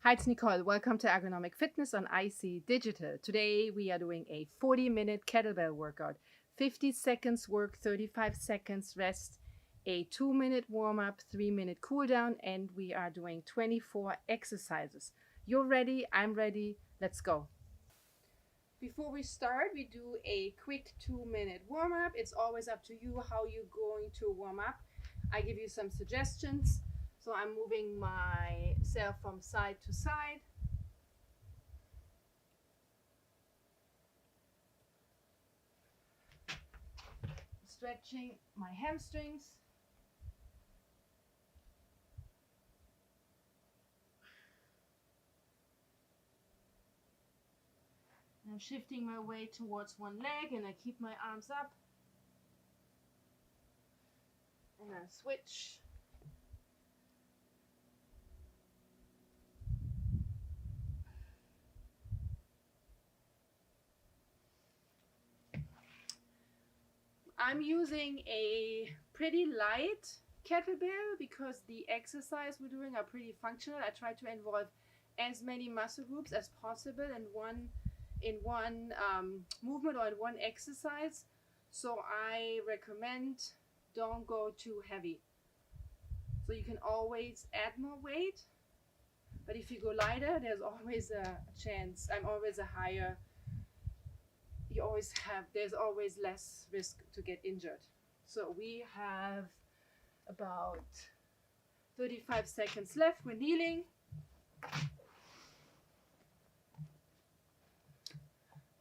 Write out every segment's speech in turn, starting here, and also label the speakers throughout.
Speaker 1: Hi, it's Nicole. Welcome to Ergonomic Fitness on IC Digital. Today we are doing a 40-minute kettlebell workout. 50 seconds work, 35 seconds rest, a 2-minute warm-up, 3-minute cool down, and we are doing 24 exercises. You're ready, I'm ready, let's go. Before we start, we do a quick 2-minute warm-up. It's always up to you how you're going to warm up. I give you some suggestions. So I'm moving myself from side to side. Stretching my hamstrings. And I'm shifting my weight towards one leg and I keep my arms up. And I switch. I'm using a pretty light kettlebell because the exercise we're doing are pretty functional. I try to involve as many muscle groups as possible in one movement or in one exercise. So I recommend don't go too heavy. So you can always add more weight, but if you go lighter, there's always a chance. There's always less risk to get injured. So we have about 35 seconds left. We're kneeling.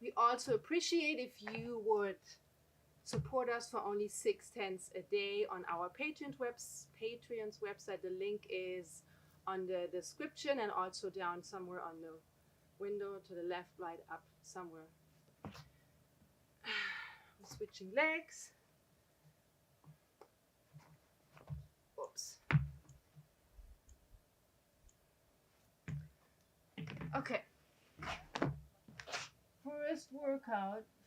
Speaker 1: We also appreciate if you would support us for only 6 cents a day on our Patreon's website. The link is on the description and also down somewhere on the window to the left, right, up, somewhere. We're switching legs. Oops. Okay.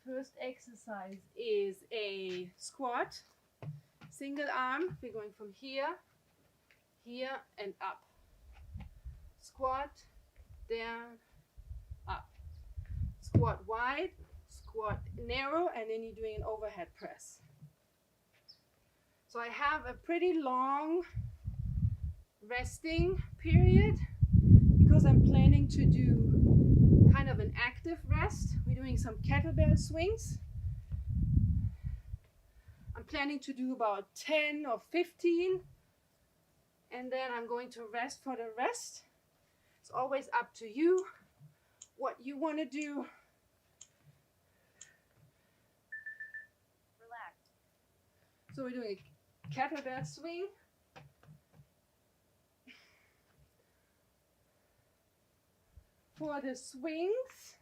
Speaker 1: First exercise is a squat, single arm. We're going from here, and up. Squat, down, up. Squat wide, squat narrow, and then you're doing an overhead press. So I have a pretty long resting period because I'm planning to do kind of an active rest. We're doing some kettlebell swings. I'm planning to do about 10 or 15, and then I'm going to rest for the rest. It's always up to you what you want to do.
Speaker 2: Relax.
Speaker 1: So we're doing a kettlebell swing. For the swings,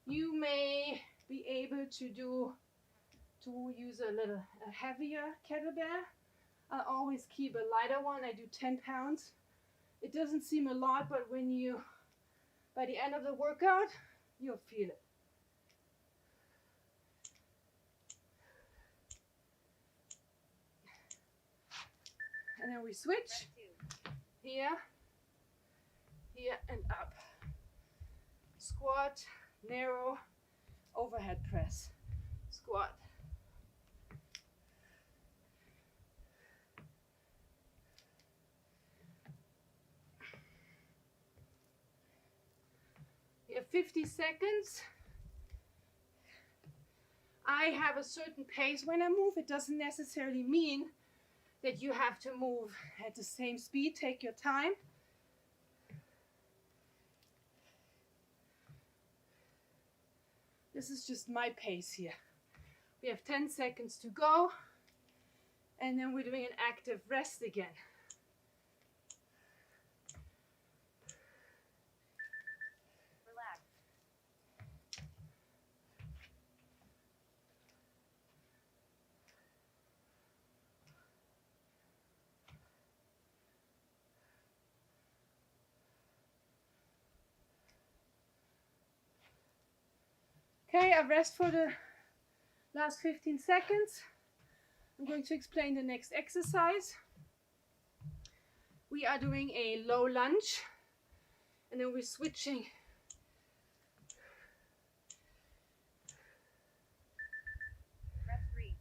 Speaker 1: you may be able to use a heavier kettlebell. I always keep a lighter one. I do 10 pounds. It doesn't seem a lot, but by the end of the workout, you'll feel it. And then we switch. Here, and up. Squat, narrow, overhead press. Squat. You have 50 seconds. I have a certain pace when I move. It doesn't necessarily mean that you have to move at the same speed. Take your time. This is just my pace here. We have 10 seconds to go, and then we're doing an active rest again.
Speaker 2: Relax.
Speaker 1: Okay, I rest for the last 15 seconds. I'm going to explain the next exercise. We are doing a low lunge. then we're switching.
Speaker 2: Rep 3.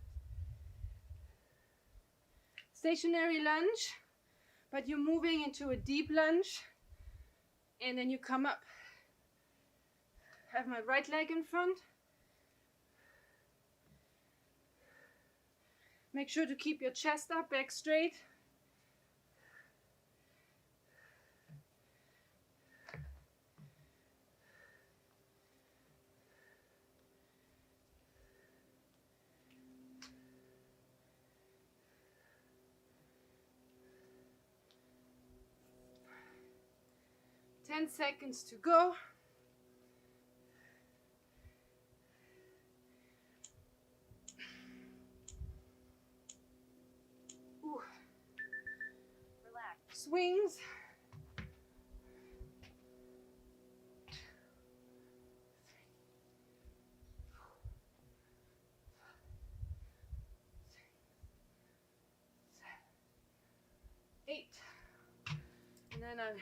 Speaker 1: Stationary lunge, but you're moving into a deep lunge, and then you come up. Have my right leg in front. Make sure to keep your chest up, back straight. Ten seconds to go. Ooh.
Speaker 2: Relax.
Speaker 1: Swings. Eight. And then I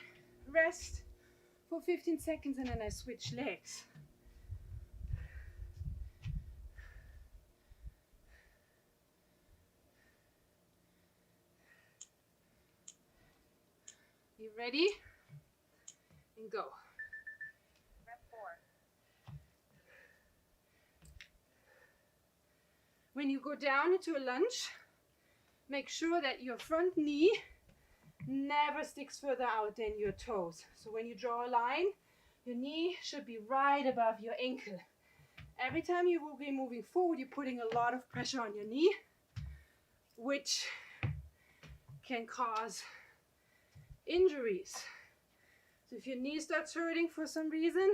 Speaker 1: rest for 15 seconds and then I switch legs. You ready? And go.
Speaker 2: Rep 4.
Speaker 1: When you go down into a lunge, make sure that your front knee never sticks further out than your toes. So when you draw a line, your knee should be right above your ankle. Every time you will be moving forward, you're putting a lot of pressure on your knee, which can cause injuries. So if your knee starts hurting for some reason,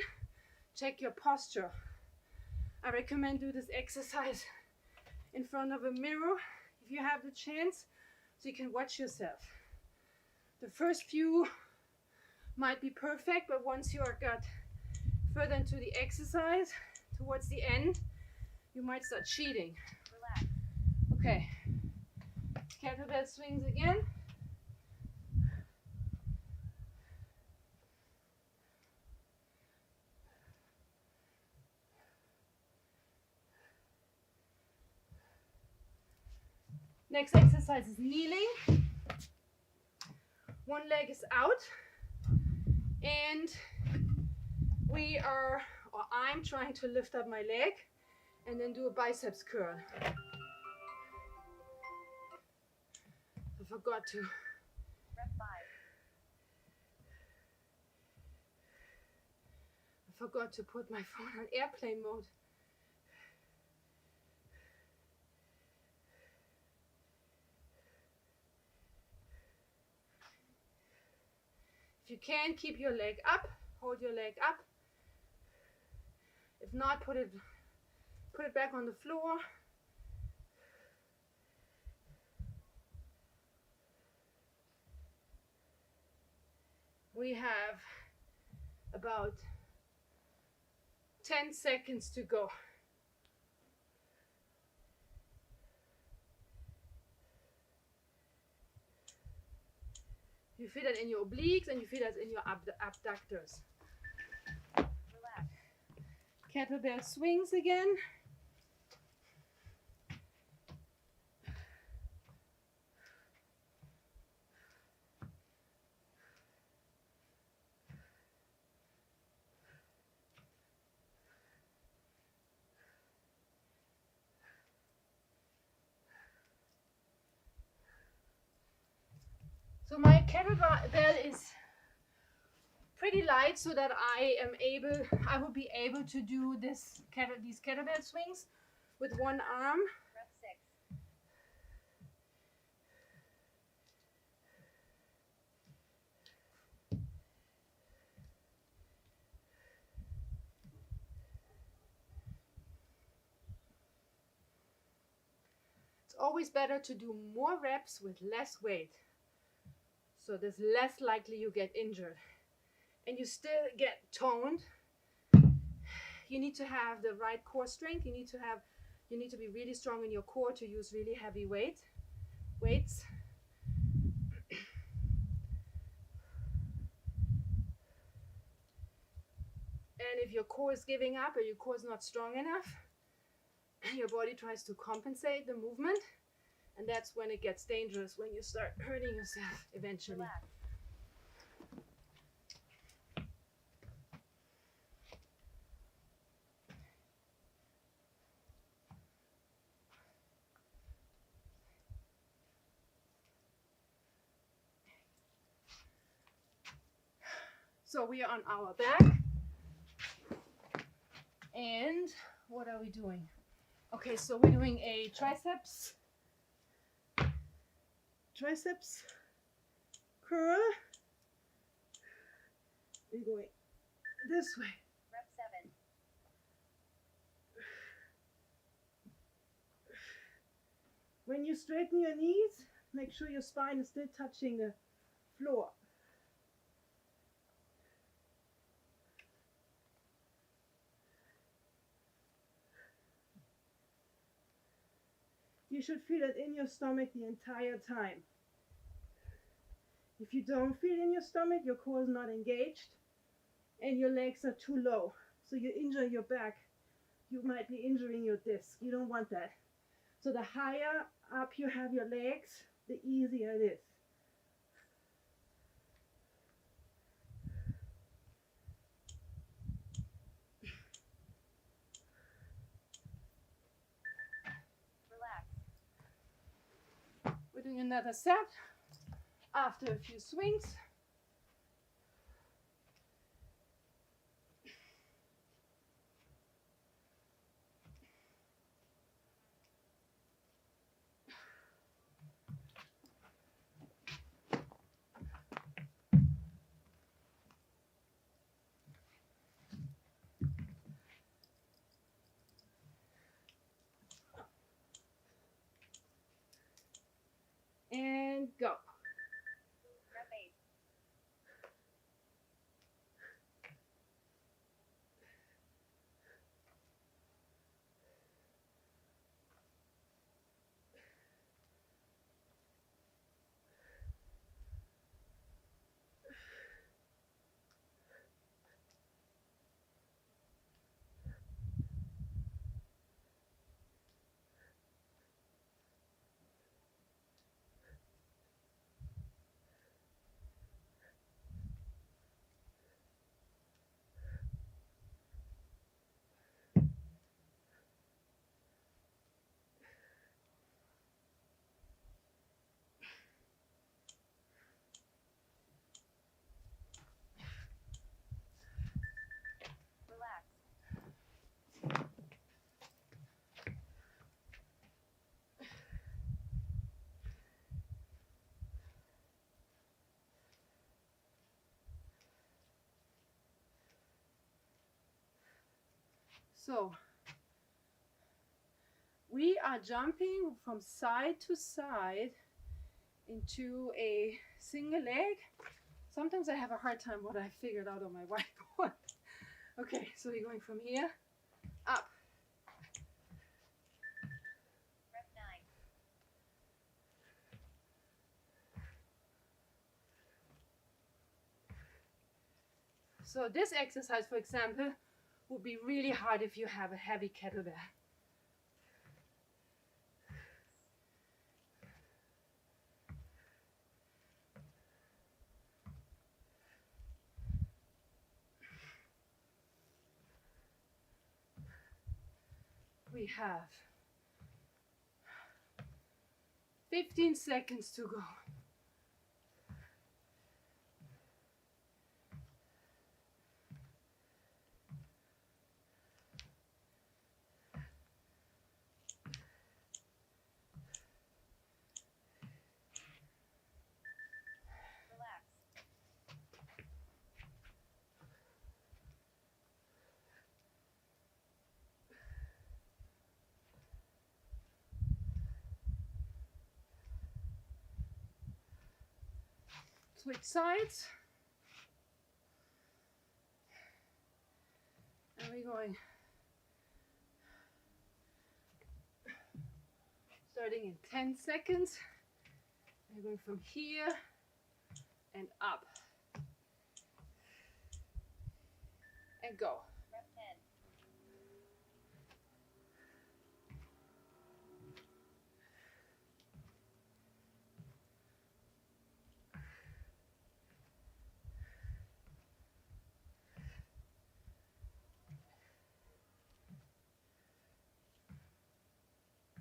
Speaker 1: check your posture. I recommend do this exercise in front of a mirror if you have the chance, so you can watch yourself. The first few might be perfect, but once you are got further into the exercise, towards the end, you might start cheating.
Speaker 2: Relax.
Speaker 1: Okay, kettlebell swings again. Next exercise is kneeling. One leg is out, and I'm trying to lift up my leg and then do a biceps curl. I forgot to.
Speaker 2: Rep 5.
Speaker 1: I forgot to put my phone on airplane mode. If you can, keep your leg up, hold your leg up. If not, put it back on the floor. We have about 10 seconds to go. You feel that in your obliques and you feel that in your abductors.
Speaker 2: Relax.
Speaker 1: Kettlebell swings again. So my kettlebell is pretty light, so that I will be able to do these kettlebell swings with one arm.
Speaker 2: Rep 6.
Speaker 1: It's always better to do more reps with less weight. So there's less likely you get injured. And you still get toned. You need to have the right core strength. You need to be really strong in your core to use really heavy weights. And if your core is giving up or your core is not strong enough, your body tries to compensate the movement. And that's when it gets dangerous, when you start hurting yourself eventually.
Speaker 2: Relax.
Speaker 1: So we are on our back. And what are we doing? Okay, so we're doing a triceps curl. We're going this way.
Speaker 2: Rep 7.
Speaker 1: When you straighten your knees, make sure your spine is still touching the floor. You should feel it in your stomach the entire time. If you don't feel it in your stomach, your core is not engaged and your legs are too low. So you injure your back. You might be injuring your disc. You don't want that. So the higher up you have your legs, the easier it is.
Speaker 2: Relax.
Speaker 1: We're doing another set after a few swings. And go.
Speaker 2: Rep 8. Relax.
Speaker 1: So we are jumping from side to side into a single leg. Sometimes I have a hard time what I figured out on my whiteboard. Okay, so we're going from here up.
Speaker 2: Rep 9.
Speaker 1: So this exercise, for example, would be really hard if you have a heavy kettlebell. We have 15 seconds to go.
Speaker 2: Relax.
Speaker 1: Switch sides. And we're going. Starting in 10 seconds. We're going from here and up. and go.
Speaker 2: Rep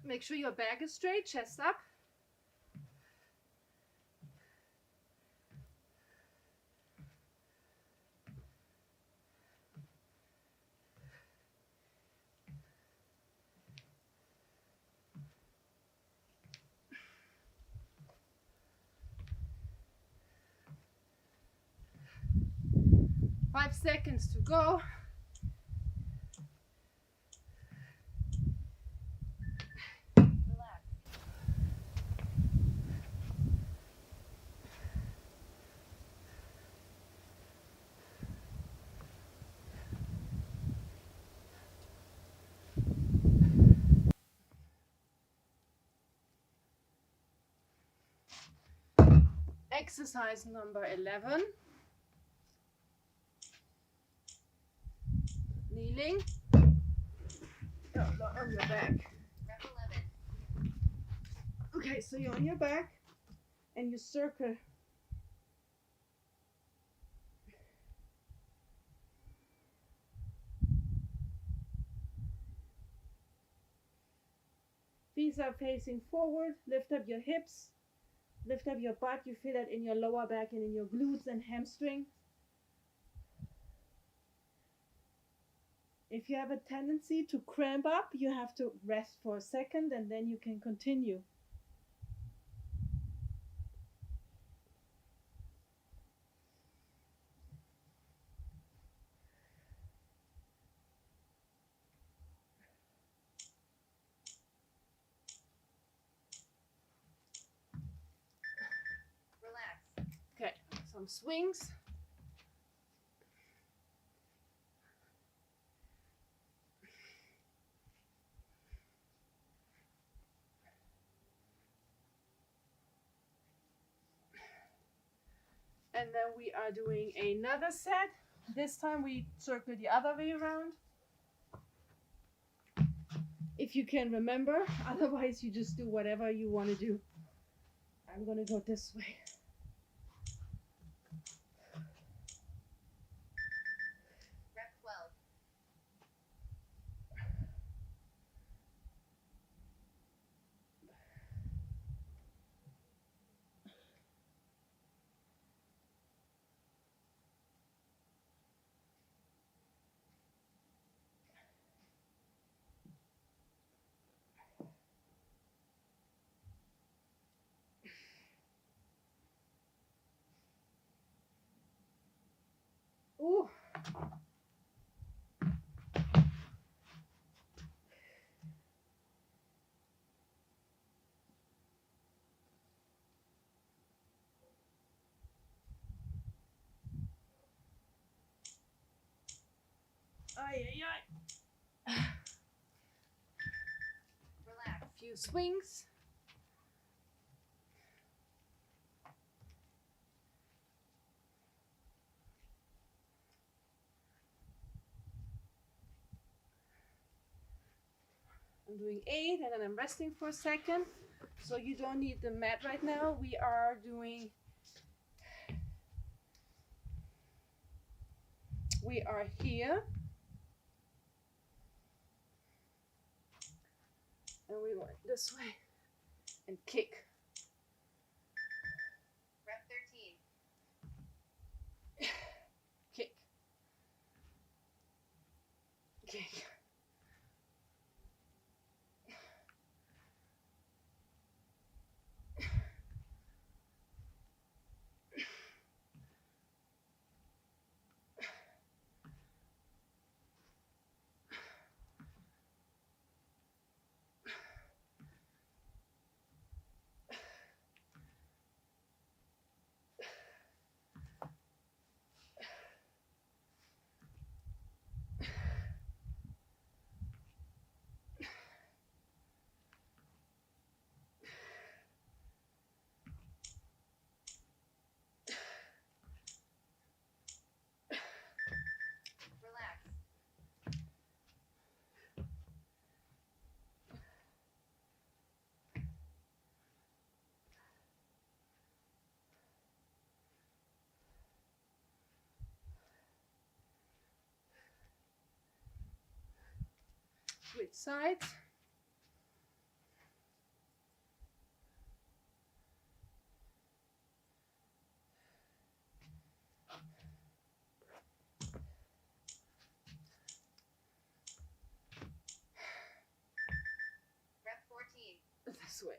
Speaker 2: 10.
Speaker 1: Make sure your back is straight, chest up. Five seconds to go.
Speaker 2: Relax.
Speaker 1: Exercise number 11. Kneeling. On your back.
Speaker 2: Rep 11.
Speaker 1: Okay, so you're on your back and you circle. Feet are facing forward. Lift up your hips. Lift up your butt. You feel that in your lower back and in your glutes and hamstring. If you have a tendency to cramp up, you have to rest for a second and then you can continue.
Speaker 2: Relax.
Speaker 1: Okay, some swings. And then we are doing another set. This time we circle the other way around. If you can remember, otherwise you just do whatever you want to do. I'm gonna go this way.
Speaker 2: Rep 12.
Speaker 1: Ooh. Ay, ay, ay.
Speaker 2: Relax.
Speaker 1: A few swings. I'm doing 8 and then I'm resting for a second. So you don't need the mat right now. We are here. And we work this way and kick.
Speaker 2: Rep 13.
Speaker 1: Kick. Kick. Switch sides.
Speaker 2: Rep 14.
Speaker 1: This way.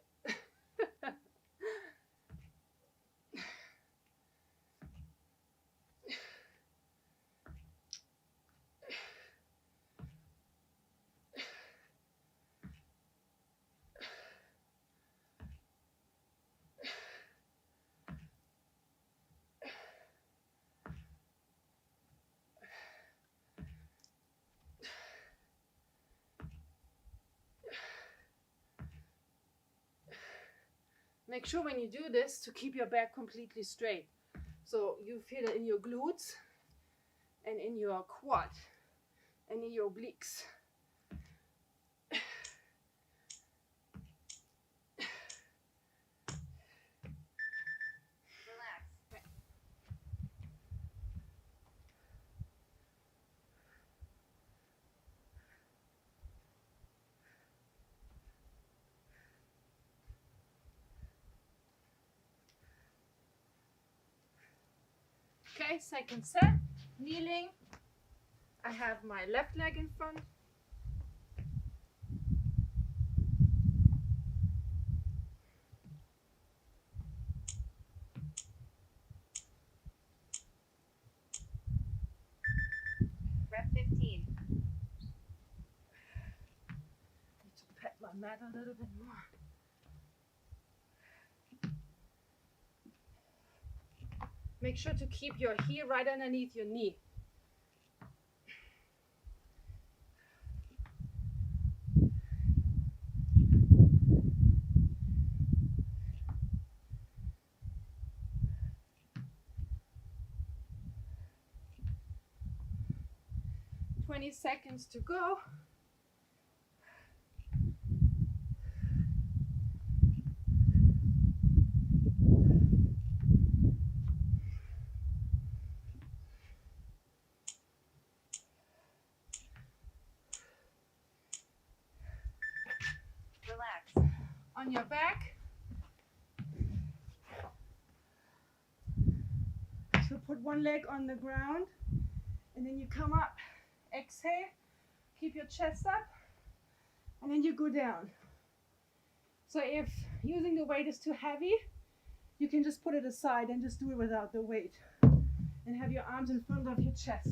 Speaker 1: Make sure when you do this to keep your back completely straight. So you feel it in your glutes and in your quad and in your obliques.
Speaker 2: Relax.
Speaker 1: Okay, second set, kneeling. I have my left leg in front.
Speaker 2: Rep 15.
Speaker 1: Need to pat my mat a little bit more. Make sure to keep your heel right underneath your knee. "20 seconds to go."
Speaker 2: Relax.
Speaker 1: On your back. So put one leg on the ground and then you come up. Exhale, keep your chest up, and then you go down. So if using the weight is too heavy, you can just put it aside and just do it without the weight. And have your arms in front of your chest.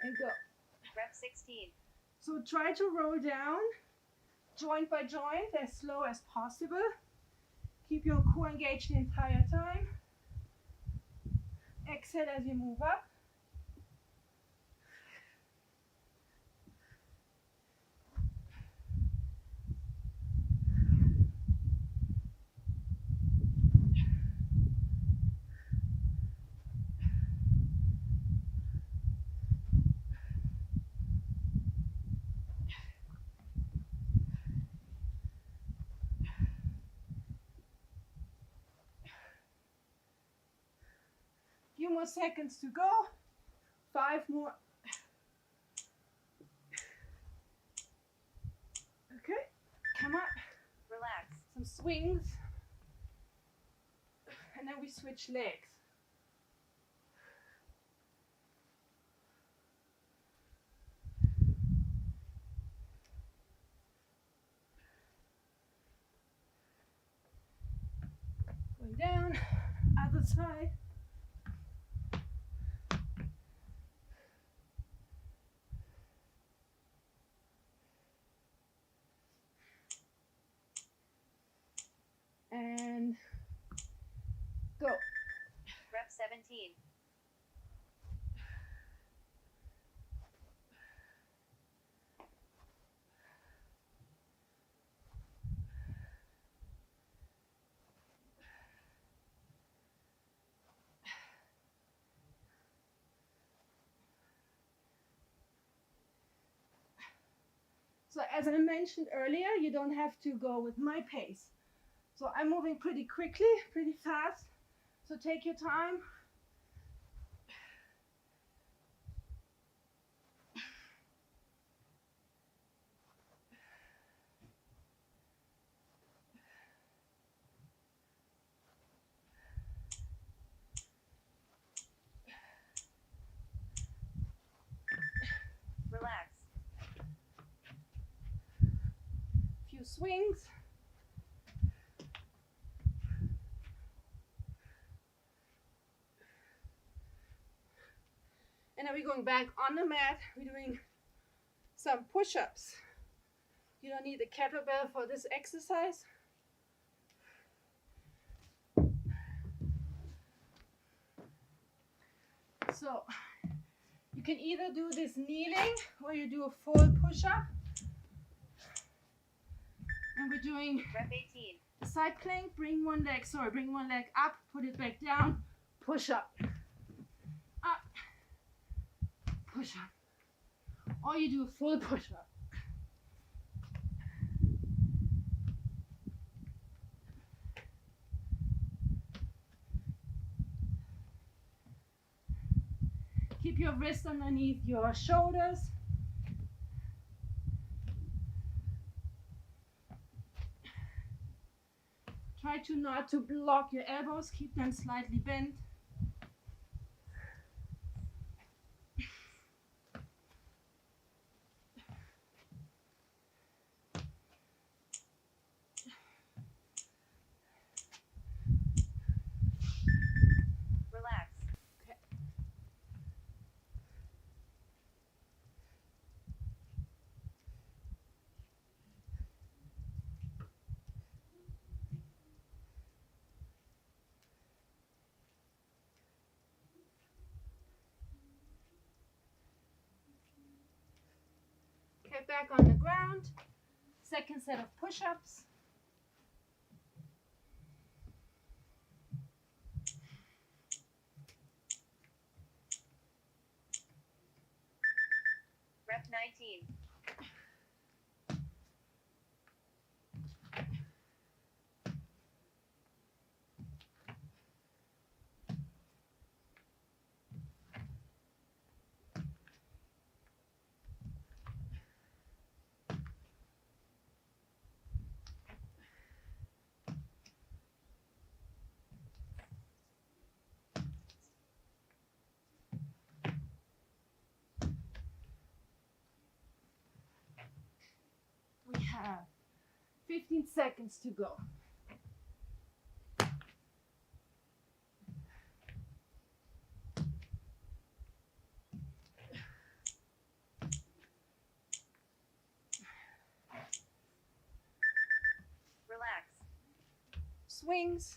Speaker 1: And go.
Speaker 2: Rep 16.
Speaker 1: So try to roll down, joint by joint, as slow as possible. Keep your core engaged the entire time. Exhale as you move up. Few more seconds to go. 5 more. Okay, come up.
Speaker 2: Relax.
Speaker 1: Some swings. And then we switch legs. Going down, other side. And go.
Speaker 2: Rep 17.
Speaker 1: So as I mentioned earlier, you don't have to go with my pace. So I'm moving pretty quickly, pretty fast. So take your time.
Speaker 2: Relax.
Speaker 1: Few swings. And then we're going back on the mat. We're doing some push-ups. You don't need a kettlebell for this exercise. So you can either do this kneeling or you do a full push-up. And we're doing
Speaker 2: Rep 18.
Speaker 1: a side plank. Bring one leg up, put it back down, push up, push up. Or you do a full push-up. Keep your wrist underneath your shoulders. Try to not to block your elbows, keep them slightly bent.
Speaker 2: Relax.
Speaker 1: Okay. Okay, back on the ground. Second set of push-ups.
Speaker 2: Rep 19.
Speaker 1: We have 15 seconds to go.
Speaker 2: Relax.
Speaker 1: Swings.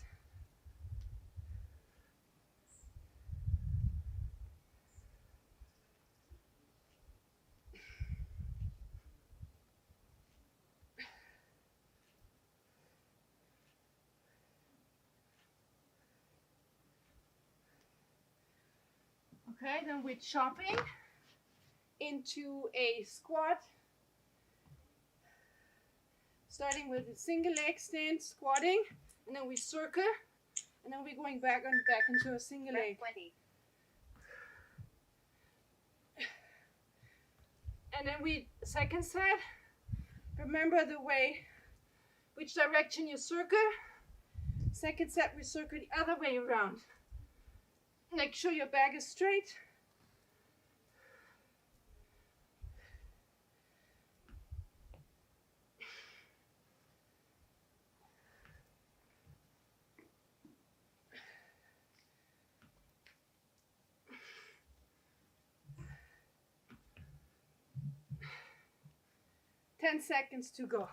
Speaker 1: Okay, then we're chopping into a squat. Starting with a single leg stand, squatting, and then we circle, and then we're going back into a single
Speaker 2: Rep
Speaker 1: leg.
Speaker 2: 20.
Speaker 1: And then we, second set, remember the way, which direction you circle. Second set, we circle the other way around. Make sure your back is straight. Ten seconds to go.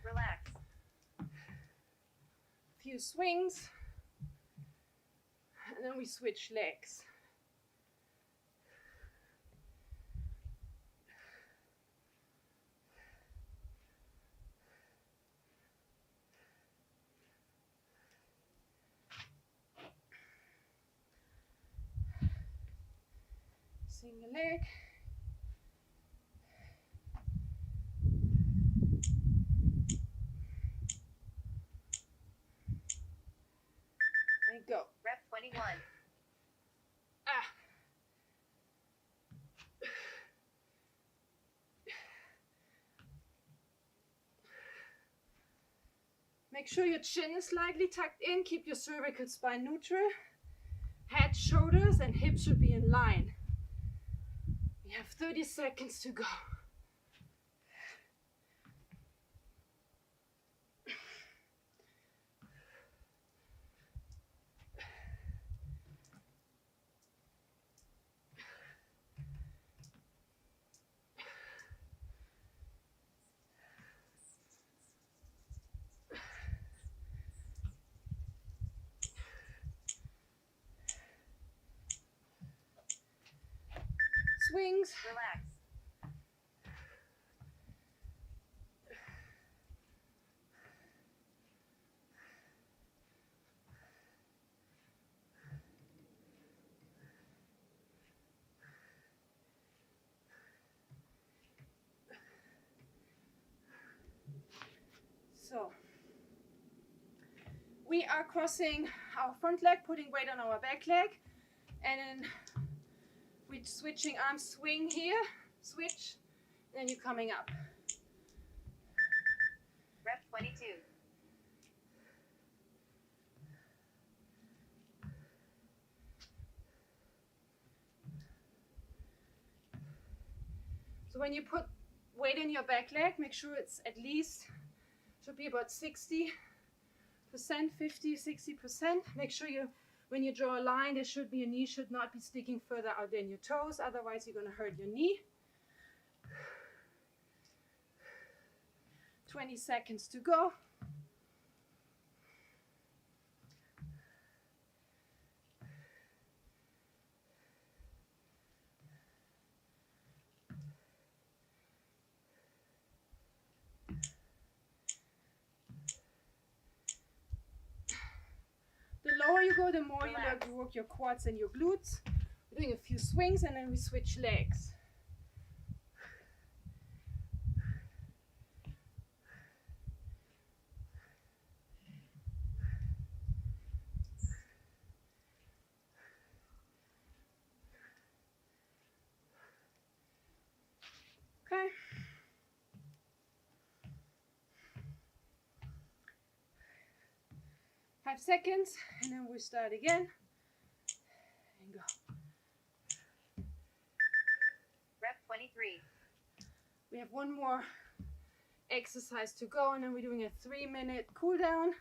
Speaker 2: Relax.
Speaker 1: Few swings, and then we switch legs. Single leg. And go.
Speaker 2: Rep 21.
Speaker 1: Ah. Make sure your chin is slightly tucked in. Keep your cervical spine neutral. Head, shoulders, and hips should be in line. We have 30 seconds to go. Swings.
Speaker 2: Relax.
Speaker 1: So we are crossing our front leg, putting weight on our back leg, and then we're switching arms, swing here, switch, then you're coming up.
Speaker 2: Rep 22.
Speaker 1: So when you put weight in your back leg, make sure it's at least, should be about 60%, 50, 60%. Make sure you, when you draw a line, there should be, your knee should not be sticking further out than your toes, otherwise you're gonna hurt your knee. 20 seconds to go. The lower you go, the more you learn to work your quads and your glutes. We're doing a few swings and then we switch legs. Okay. Five seconds, and then we start again. And go.
Speaker 2: Rep 23.
Speaker 1: We have one more exercise to go, and then we're doing a 3-minute cool down.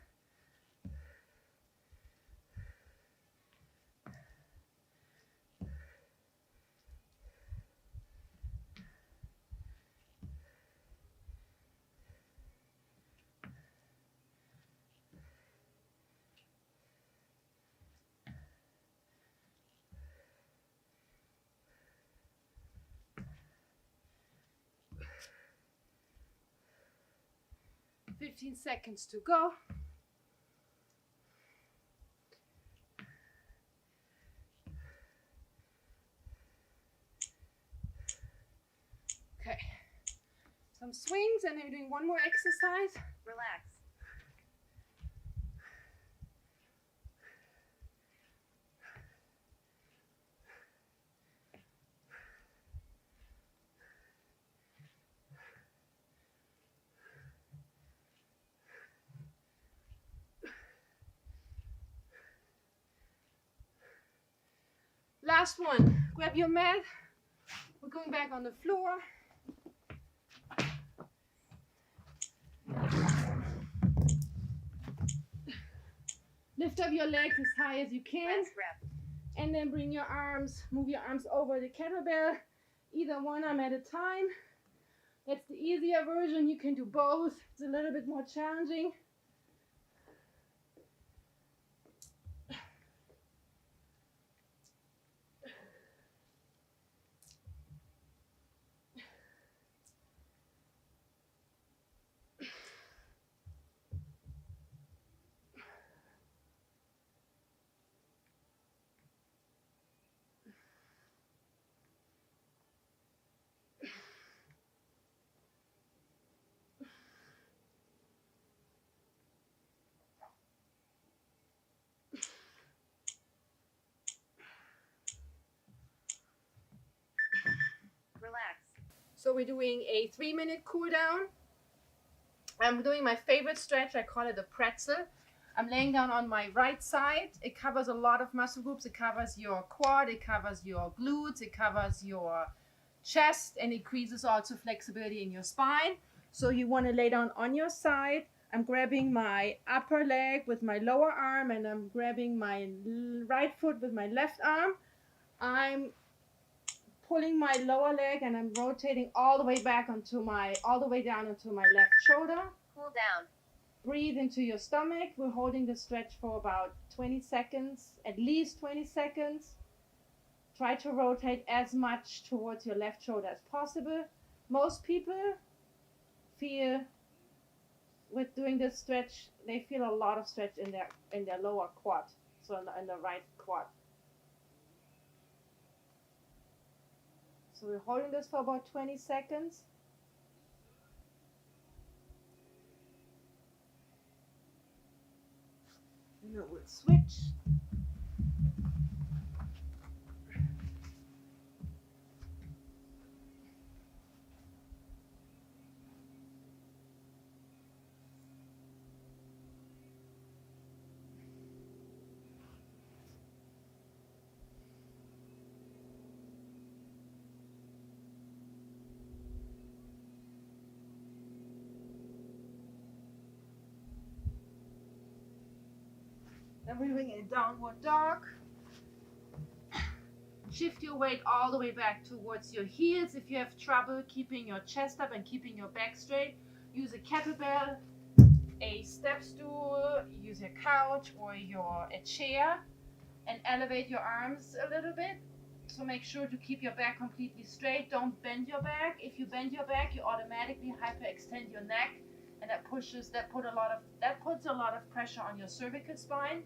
Speaker 1: Fifteen seconds to go. Okay. Some swings, and then we're doing one more exercise.
Speaker 2: Relax.
Speaker 1: Last one. Grab your mat. We're going back on the floor. Lift up your legs as high as you can.
Speaker 2: Last rep.
Speaker 1: And then bring your arms, move your arms over the kettlebell, either one arm at a time. That's the easier version. You can do both. It's a little bit more challenging. So we're doing a 3-minute cool down. I'm doing my favorite stretch. I call it a pretzel. I'm laying down on my right side. It covers a lot of muscle groups. It covers your quad, it covers your glutes, it covers your chest, and increases also flexibility in your spine. So you want to lay down on your side. I'm grabbing my upper leg with my lower arm, and I'm grabbing my right foot with my left arm. I'm pulling my lower leg and I'm rotating all the way back all the way down onto my left shoulder.
Speaker 2: Cool down.
Speaker 1: Breathe into your stomach. We're holding the stretch for about 20 seconds, at least 20 seconds. Try to rotate as much towards your left shoulder as possible. Most people feel, with doing this stretch, they feel a lot of stretch in their lower quad, so in the right quad. So we're holding this for about 20 seconds. And then we'll switch. Then we're doing a downward dog. Shift your weight all the way back towards your heels. If you have trouble keeping your chest up and keeping your back straight, use a kettlebell, a step stool, use a couch or a chair, and elevate your arms a little bit. So make sure to keep your back completely straight. Don't bend your back. If you bend your back, you automatically hyperextend your neck, and that puts a lot of pressure on your cervical spine.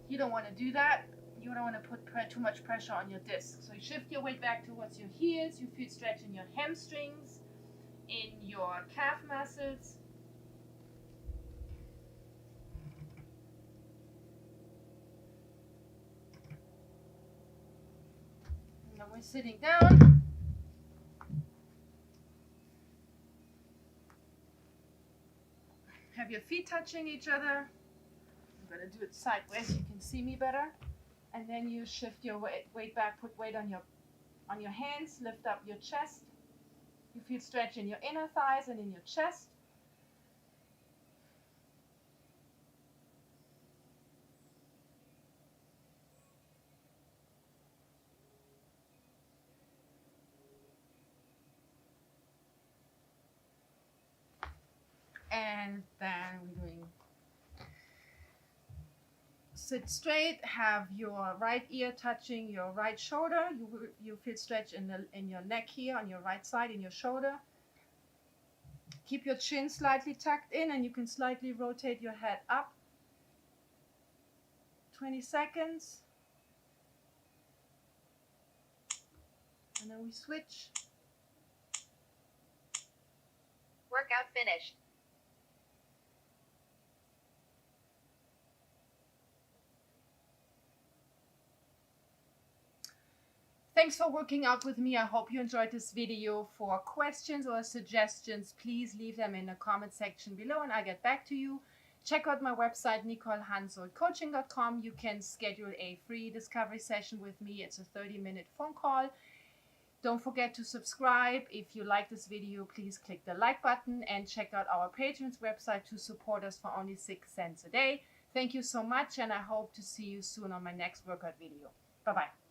Speaker 1: You don't want to do that. You don't want to put too much pressure on your disc. So you shift your weight back towards your heels. You feel stretch in your hamstrings, in your calf muscles. Now we're sitting down. Have your feet touching each other. I'm going to do it sideways so you can see me better. And then you shift your weight back, put weight on your hands, lift up your chest. You feel stretch in your inner thighs and in your chest. And then we're doing sit straight, have your right ear touching your right shoulder. You feel stretch in your neck here on your right side, in your shoulder. Keep your chin slightly tucked in, and you can slightly rotate your head up. 20 seconds. And then we switch.
Speaker 2: Workout finished.
Speaker 1: Thanks for working out with me. I hope you enjoyed this video. For questions or suggestions, please leave them in the comment section below and I'll get back to you. Check out my website, NicoleHansoldCoaching.com. You can schedule a free discovery session with me. It's a 30-minute phone call. Don't forget to subscribe. If you like this video, please click the like button and check out our Patreon's website to support us for only 6 cents a day. Thank you so much, and I hope to see you soon on my next workout video. Bye-bye.